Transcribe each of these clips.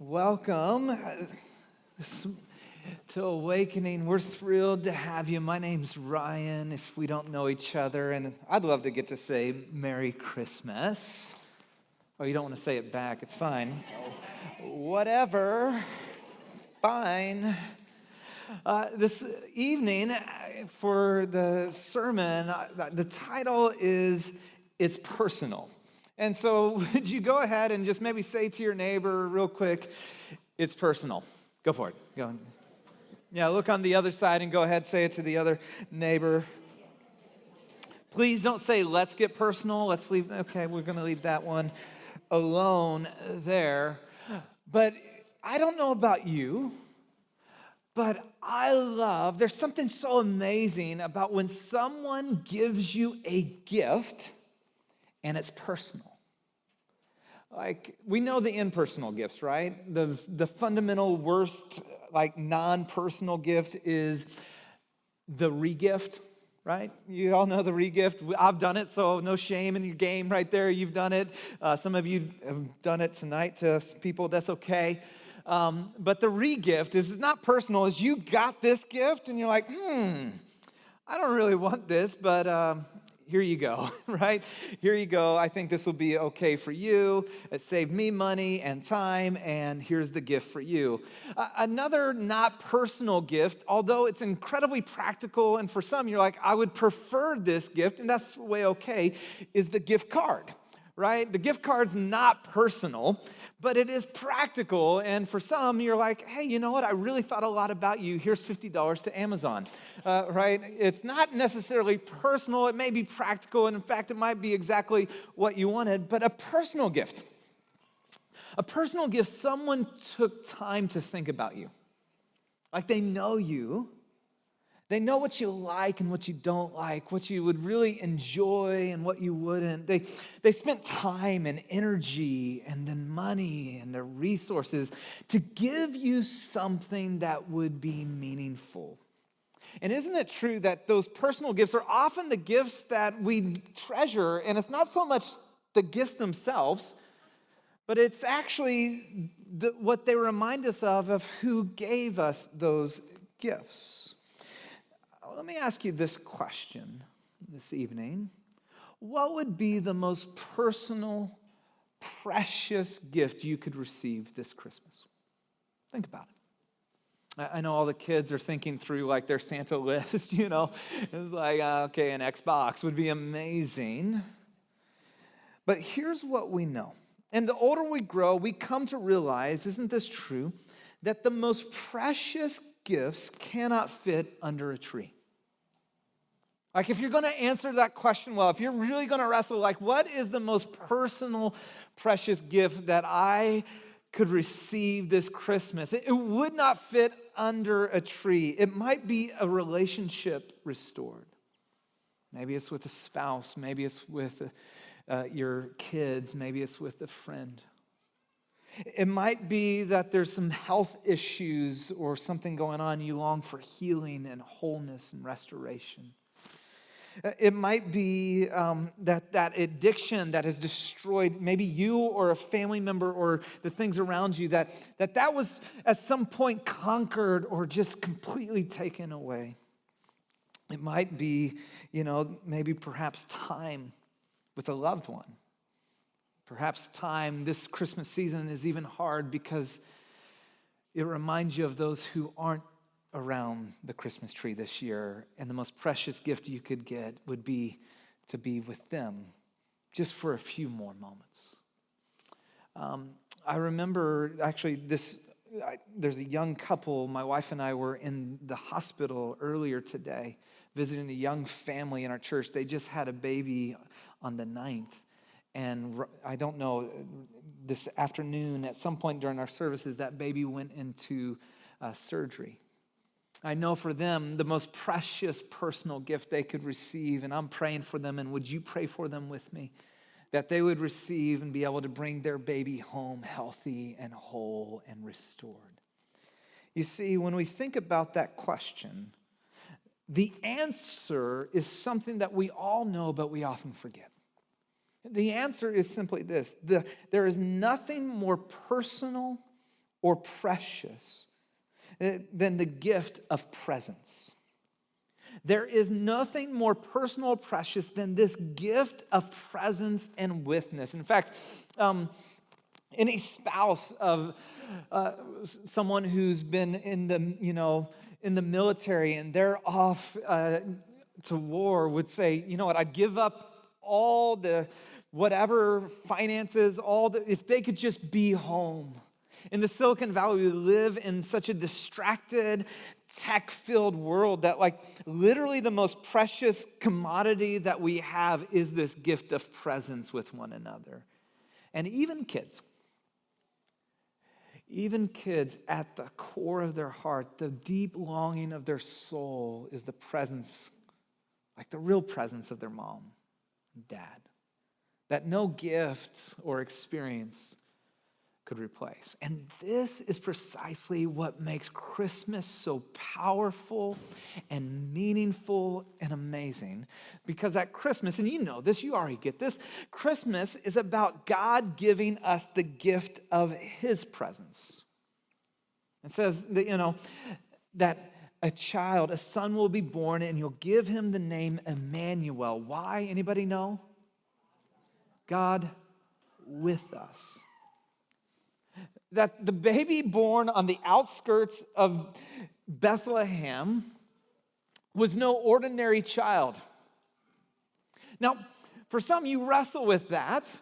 Welcome to Awakening. We're thrilled to have you. My name's Ryan, if we don't know each other, and I'd love to get to say Merry Christmas. Oh, you don't want to say it back. It's fine. Whatever. Fine. This evening, for the sermon, the title is It's Personal. And so would you go ahead and just maybe say to your neighbor real quick, it's personal. Go for it. Go. Yeah, look on the other side and go ahead, say it to the other neighbor. Please don't say, let's get personal. Let's leave. Okay, we're going to leave that one alone there. But I don't know about you, but there's something so amazing about when someone gives you a gift and it's personal. Like, we know the impersonal gifts, right? The fundamental worst, non-personal gift is the re-gift, right? You all know the re-gift. I've done it, so no shame in your game right there. You've done it. Some of you have done it tonight to people. That's okay. But the re-gift is not personal. Is you got this gift, and you're like, I don't really want this, but here you go, right? Here you go. I think this will be okay for you. It saved me money and time, and here's the gift for you. Another not personal gift, although it's incredibly practical, and for some you're like, I would prefer this gift, and that's way okay, is the gift card, right? The gift card's not personal, but it is practical, and for some you're like, hey, you know what? I really thought a lot about you. Here's $50 to Amazon. Right? It's not necessarily personal. It may be practical, and in fact, it might be exactly what you wanted, but a personal gift, someone took time to think about you. Like, they know you. They know what you like and what you don't like, what you would really enjoy and what you wouldn't. They spent time and energy and then money and their resources to give you something that would be meaningful. And isn't it true that those personal gifts are often the gifts that we treasure, and it's not so much the gifts themselves, but it's actually what they remind us of who gave us those gifts. Let me ask you this question this evening. What would be the most personal, precious gift you could receive this Christmas? Think about it. I know all the kids are thinking through like their Santa list, you know. It's like, okay, an Xbox would be amazing. But here's what we know. And the older we grow, we come to realize, isn't this true, that the most precious gifts cannot fit under a tree. Like, if you're going to answer that question well, if you're really going to wrestle, like, what is the most personal, precious gift that I could receive this Christmas? It would not fit under a tree. It might be a relationship restored. Maybe it's with a spouse. Maybe it's with your kids. Maybe it's with a friend. It might be that there's some health issues or something going on. You long for healing and wholeness and restoration. It might be that addiction that has destroyed maybe you or a family member or the things around you, that was at some point conquered or just completely taken away. It might be, maybe perhaps time with a loved one. Perhaps time this Christmas season is even hard because it reminds you of those who aren't around the Christmas tree this year, and the most precious gift you could get would be to be with them just for a few more moments. I remember actually there's a young couple. My wife and I were in the hospital earlier today visiting a young family in our church. They just had a baby on the 9th. And I don't know, this afternoon at some point during our services, that baby went into surgery. I know for them, the most precious personal gift they could receive, and I'm praying for them, and would you pray for them with me? That they would receive and be able to bring their baby home healthy and whole and restored. You see, when we think about that question, the answer is something that we all know, but we often forget. The answer is simply this. There is nothing more personal or precious than the gift of presence. There is nothing more personal or precious than this gift of presence and witness. In fact, any spouse of someone who's been in the military and they're off to war would say, you know what, I'd give up all the whatever finances, if they could just be home. In the Silicon Valley, we live in such a distracted, tech-filled world that literally the most precious commodity that we have is this gift of presence with one another. And even kids at the core of their heart, the deep longing of their soul is the presence, the real presence of their mom and dad, that no gift or experience could replace. And this is precisely what makes Christmas so powerful and meaningful and amazing. Because at Christmas, and you know this, you already get this, Christmas is about God giving us the gift of his presence. It says that, that a son will be born, and you'll give him the name Emmanuel. Why? Anybody know? God with us. That the baby born on the outskirts of Bethlehem was no ordinary child. Now, for some, you wrestle with that.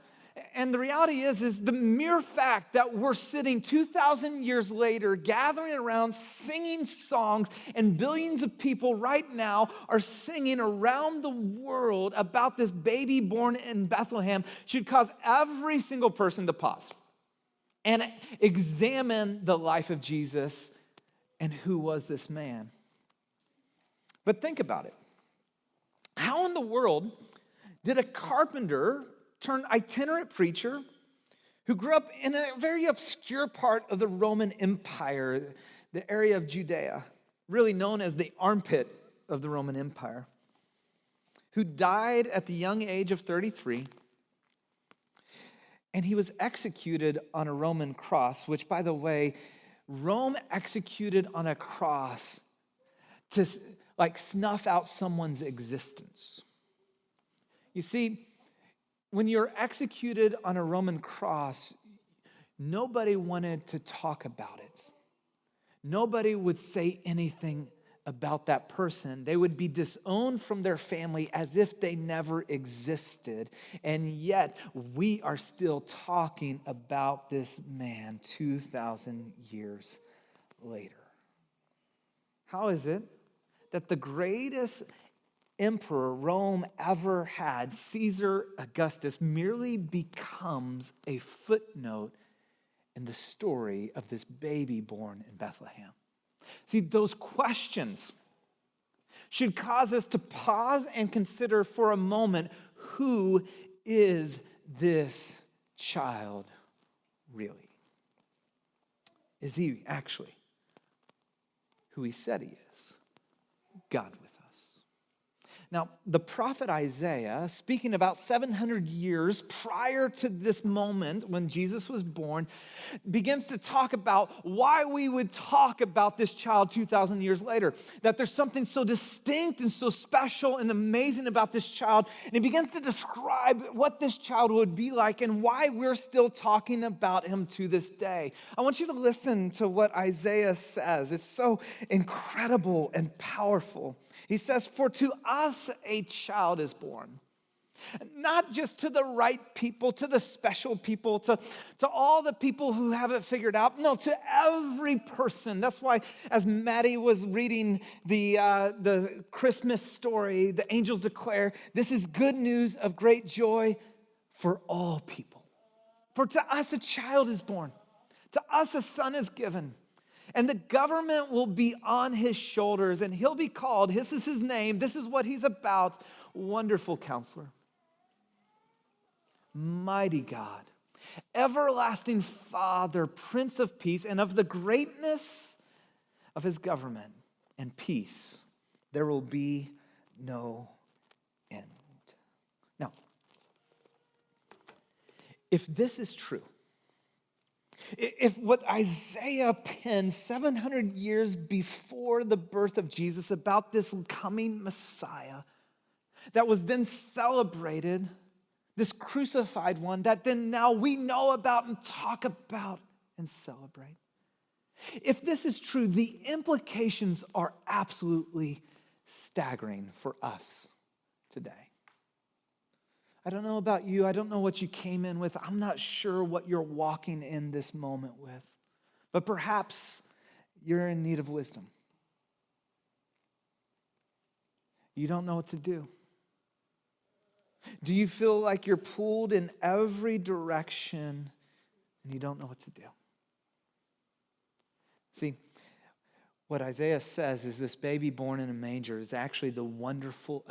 And the reality is the mere fact that we're sitting 2,000 years later, gathering around, singing songs, and billions of people right now are singing around the world about this baby born in Bethlehem should cause every single person to pause and examine the life of Jesus and who was this man. But think about it. How in the world did a carpenter turn itinerant preacher who grew up in a very obscure part of the Roman Empire, the area of Judea, really known as the armpit of the Roman Empire, who died at the young age of 33, and he was executed on a Roman cross, which, by the way, Rome executed on a cross to snuff out someone's existence. You see, when you're executed on a Roman cross, nobody wanted to talk about it. Nobody would say anything about that person. They would be disowned from their family as if they never existed. And yet, we are still talking about this man 2,000 years later. How is it that the greatest emperor Rome ever had, Caesar Augustus, merely becomes a footnote in the story of this baby born in Bethlehem? See, those questions should cause us to pause and consider for a moment, who is this child really? Is he actually who he said he is? God with us. Now, the prophet Isaiah, speaking about 700 years prior to this moment when Jesus was born, begins to talk about why we would talk about this child 2,000 years later. That there's something so distinct and so special and amazing about this child. And he begins to describe what this child would be like and why we're still talking about him to this day. I want you to listen to what Isaiah says. It's so incredible and powerful. He says, "For to us a child is born." Not just to the right people, to the special people, to all the people who have it figured out. No, to every person. That's why as Maddie was reading the Christmas story, the angels declare, this is good news of great joy for all people. For to us a child is born. To us a son is given. And the government will be on his shoulders, and he'll be called, this is his name, this is what he's about, Wonderful Counselor, Mighty God, Everlasting Father, Prince of Peace, and of the greatness of his government and peace, there will be no end. Now, if this is true, If what Isaiah penned 700 years before the birth of Jesus about this coming Messiah that was then celebrated, this crucified one that then now we know about and talk about and celebrate. If this is true, the implications are absolutely staggering for us today. I don't know about you. I don't know what you came in with. I'm not sure what you're walking in this moment with. But perhaps you're in need of wisdom. You don't know what to do. Do you feel like you're pulled in every direction and you don't know what to do? See, what Isaiah says is this baby born in a manger is actually the wonderful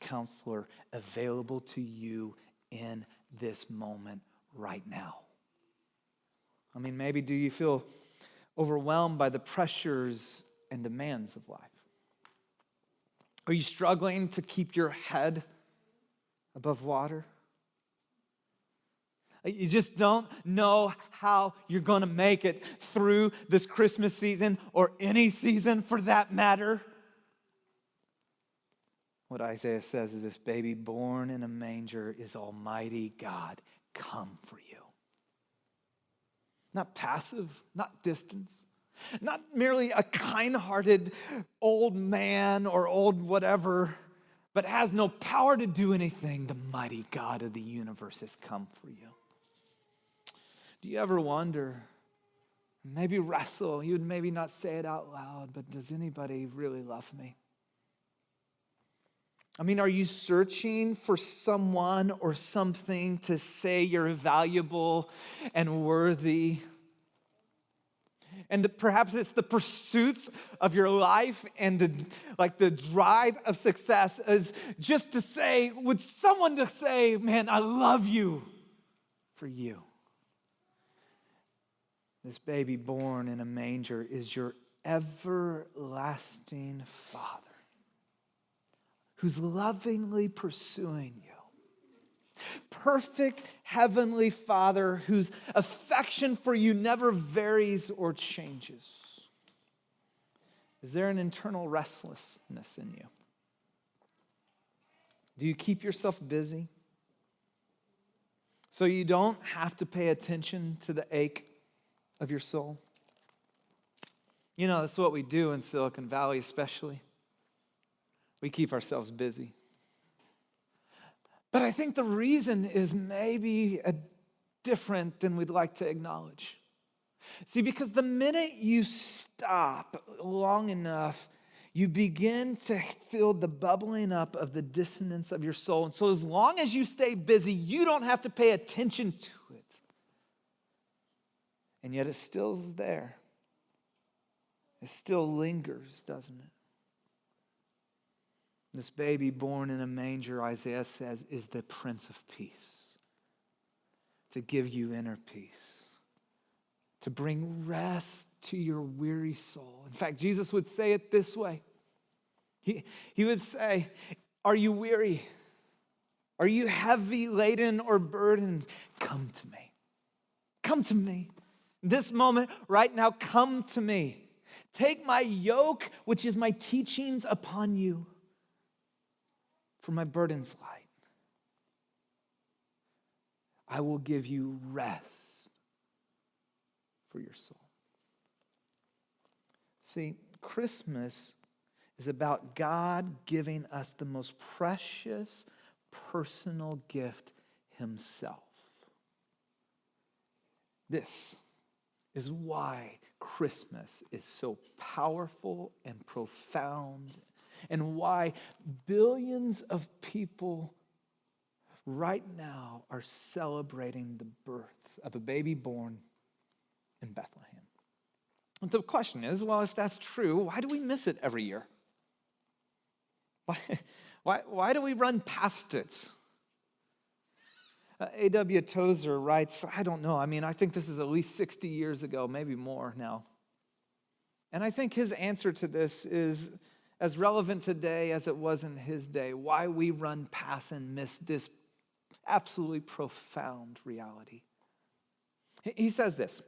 counselor available to you in this moment right now. I mean, maybe do you feel overwhelmed by the pressures and demands of life? Are you struggling to keep your head above water? You just don't know how you're going to make it through this Christmas season or any season for that matter. What Isaiah says is this baby born in a manger is Almighty God come for you. Not passive, not distance, not merely a kind-hearted old man or old whatever, but has no power to do anything. The mighty God of the universe has come for you. Do you ever wonder, maybe wrestle, you would maybe not say it out loud, but does anybody really love me? I mean, are you searching for someone or something to say you're valuable and worthy? And perhaps it's the pursuits of your life and the drive of success is just to say, would someone to say, man, I love you for you. This baby born in a manger is your everlasting Father who's lovingly pursuing you. Perfect heavenly Father whose affection for you never varies or changes. Is there an internal restlessness in you? Do you keep yourself busy so you don't have to pay attention to the ache of your soul? You know, that's what we do in Silicon Valley especially. We keep ourselves busy. But I think the reason is maybe different than we'd like to acknowledge. See, because the minute you stop long enough, you begin to feel the bubbling up of the dissonance of your soul. And so as long as you stay busy, you don't have to pay attention to it. And yet it still is there. It still lingers, doesn't it? This baby born in a manger, Isaiah says, is the Prince of Peace. To give you inner peace. To bring rest to your weary soul. In fact, Jesus would say it this way. He would say, are you weary? Are you heavy laden or burdened? Come to me. Come to me. This moment, right now, come to me. Take my yoke, which is my teachings, upon you. For my burden's light. I will give you rest for your soul. See, Christmas is about God giving us the most precious personal gift, himself. This is why Christmas is so powerful and profound, and why billions of people right now are celebrating the birth of a baby born in Bethlehem. And the question is, well, if that's true, why do we miss it every year? Why do we run past it? A.W. Tozer writes, I don't know, I think this is at least 60 years ago, maybe more now. And I think his answer to this is as relevant today as it was in his day, why we run past and miss this absolutely profound reality. He says this: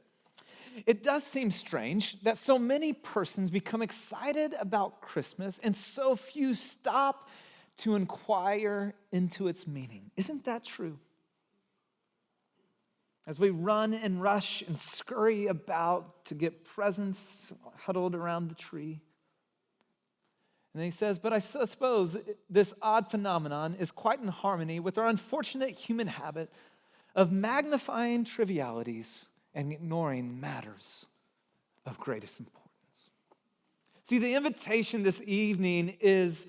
it does seem strange that so many persons become excited about Christmas and so few stop to inquire into its meaning. Isn't that true? As we run and rush and scurry about to get presents huddled around the tree. And then he says, but I suppose this odd phenomenon is quite in harmony with our unfortunate human habit of magnifying trivialities and ignoring matters of greatest importance. See, the invitation this evening is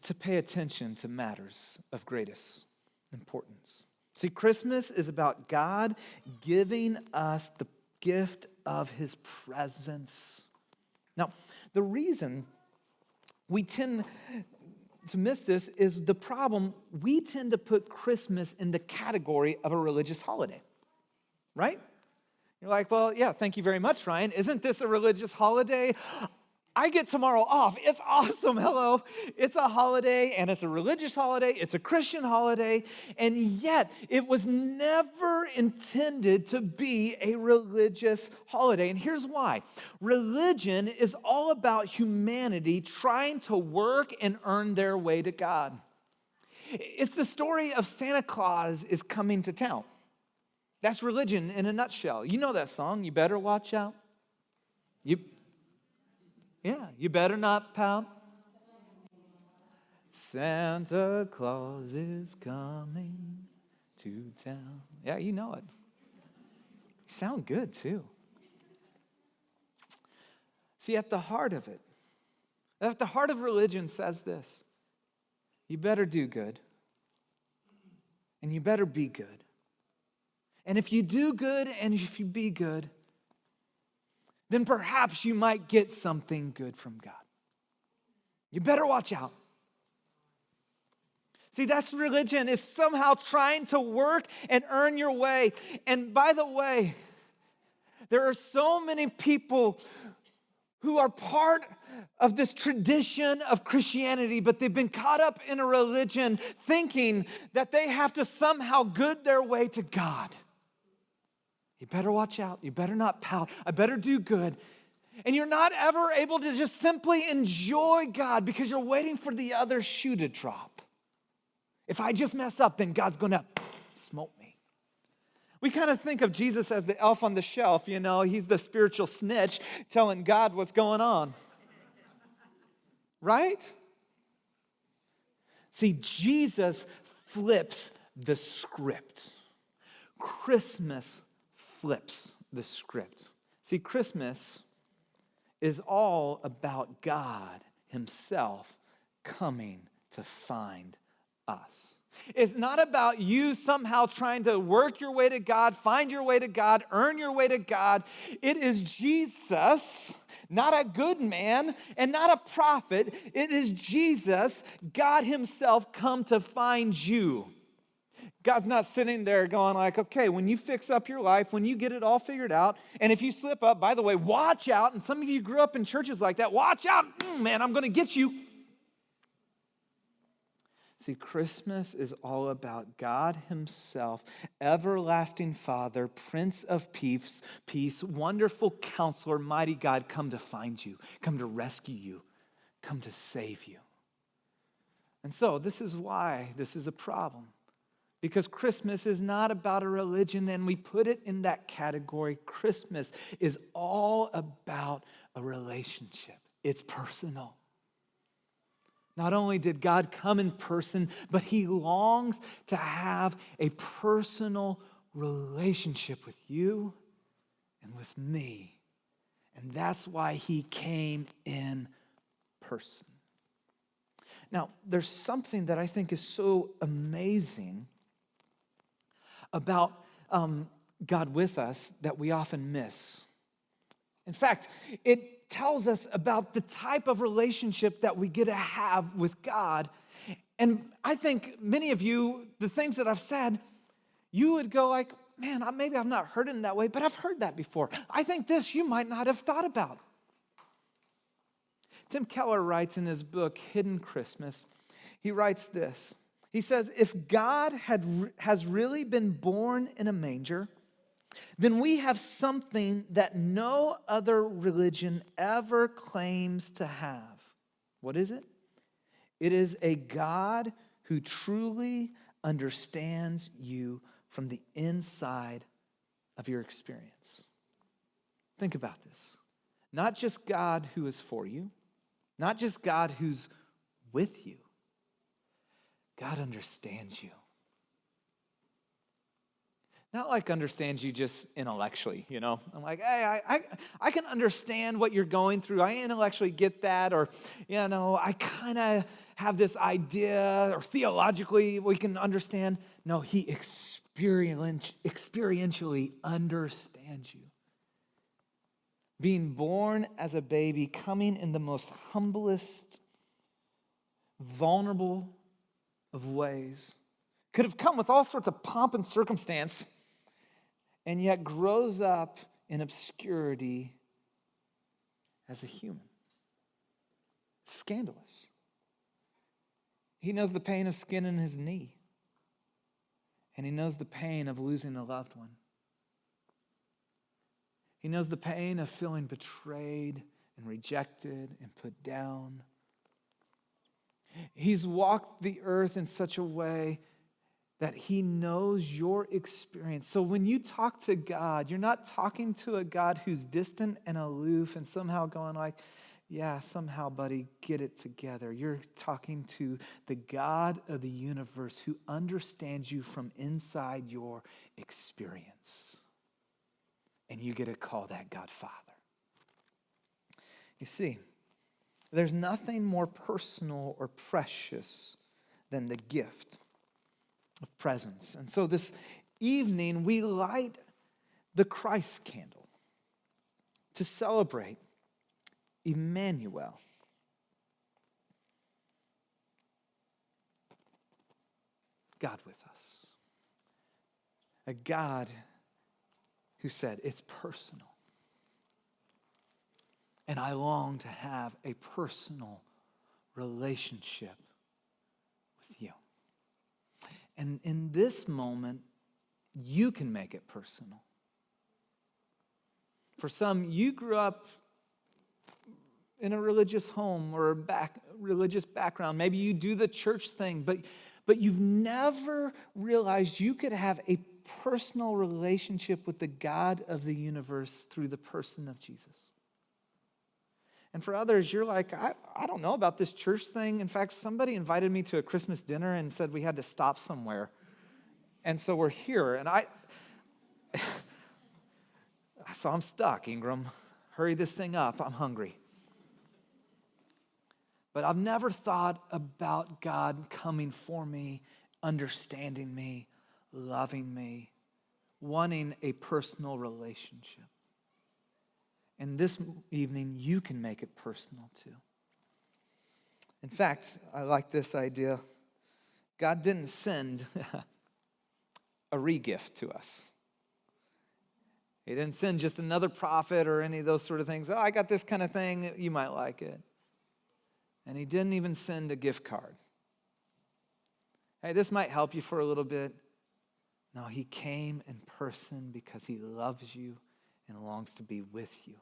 to pay attention to matters of greatest importance. See, Christmas is about God giving us the gift of his presence. Now, the reason we tend to miss this is the problem. We tend to put Christmas in the category of a religious holiday, right? You're like, well, yeah, thank you very much, Ryan. Isn't this a religious holiday? I get tomorrow off. It's awesome. Hello. It's a holiday, and it's a religious holiday. It's a Christian holiday, and yet it was never intended to be a religious holiday. And here's why. Religion is all about humanity trying to work and earn their way to God. It's the story of Santa Claus is coming to town. That's religion in a nutshell. You know that song, You Better Watch Out. You better not pout. Santa Claus is coming to town. Yeah, you know it. You sound good too. See, at the heart of it, at the heart of religion says this: you better do good, and you better be good. And if you do good and if you be good, then perhaps you might get something good from God. You better watch out. See, that's religion, is somehow trying to work and earn your way. And by the way, there are so many people who are part of this tradition of Christianity, but they've been caught up in a religion thinking that they have to somehow good their way to God. You better watch out. You better not pout. I better do good. And you're not ever able to just simply enjoy God because you're waiting for the other shoe to drop. If I just mess up, then God's going to smote me. We kind of think of Jesus as the elf on the shelf. You know, he's the spiritual snitch telling God what's going on. Right? See, Jesus flips the script. Christmas flips the script. See, Christmas is all about God himself coming to find us. It's not about you somehow trying to work your way to God, find your way to God, earn your way to God. It is Jesus, not a good man and not a prophet. It is Jesus, God himself, come to find you. God's not sitting there going like, okay, when you fix up your life, when you get it all figured out, and if you slip up, by the way, watch out. And some of you grew up in churches like that. Watch out, man, I'm going to get you. See, Christmas is all about God himself, everlasting Father, Prince of Peace, wonderful Counselor, mighty God, come to find you, come to rescue you, come to save you. And so this is why this is a problem. Because Christmas is not about a religion, and we put it in that category. Christmas is all about a relationship. It's personal. Not only did God come in person, but he longs to have a personal relationship with you and with me. And that's why he came in person. Now, there's something that I think is so amazing about God with us that we often miss. In fact, it tells us about the type of relationship that we get to have with God. And I think many of you, the things that I've said, you would go like, man, maybe I've not heard it in that way, but I've heard that before. I think this you might not have thought about. Tim Keller writes in his book, Hidden Christmas, he writes this: He says, if God has really been born in a manger, then we have something that no other religion ever claims to have. What is it? It is a God who truly understands you from the inside of your experience. Think about this. Not just God who is for you, not just God who's with you. God understands you. Not like understands you just intellectually, you know. I'm like, hey, I can understand what you're going through. I intellectually get that. Or, you know, I kind of have this idea, or theologically we can understand. No, he experientially understands you. Being born as a baby, coming in the most humblest, vulnerable of ways. Could have come with all sorts of pomp and circumstance, and yet grows up in obscurity as a human. It's scandalous. He knows the pain of skin in his knee, and he knows the pain of losing a loved one. He knows the pain of feeling betrayed and rejected and put down. He's walked the earth in such a way that he knows your experience. So when you talk to God, you're not talking to a God who's distant and aloof and somehow going like, yeah, somehow, buddy, get it together. You're talking to the God of the universe who understands you from inside your experience. And you get to call that God Father. You see, there's nothing more personal or precious than the gift of presence. And so this evening, we light the Christ candle to celebrate Emmanuel. God with us. A God who said, it's personal. And I long to have a personal relationship with you. And in this moment, you can make it personal. For some, you grew up in a religious home or religious background. Maybe you do the church thing, but you've never realized you could have a personal relationship with the God of the universe through the person of Jesus. And for others, you're like, I don't know about this church thing. In fact, somebody invited me to a Christmas dinner and said we had to stop somewhere. And so we're here. And so I'm stuck, Ingram. Hurry this thing up. I'm hungry. But I've never thought about God coming for me, understanding me, loving me, wanting a personal relationship. And this evening, you can make it personal too. In fact, I like this idea. God didn't send a regift to us. He didn't send just another prophet or any of those sort of things. Oh, I got this kind of thing. You might like it. And he didn't even send a gift card. Hey, this might help you for a little bit. No, he came in person because he loves you and longs to be with you.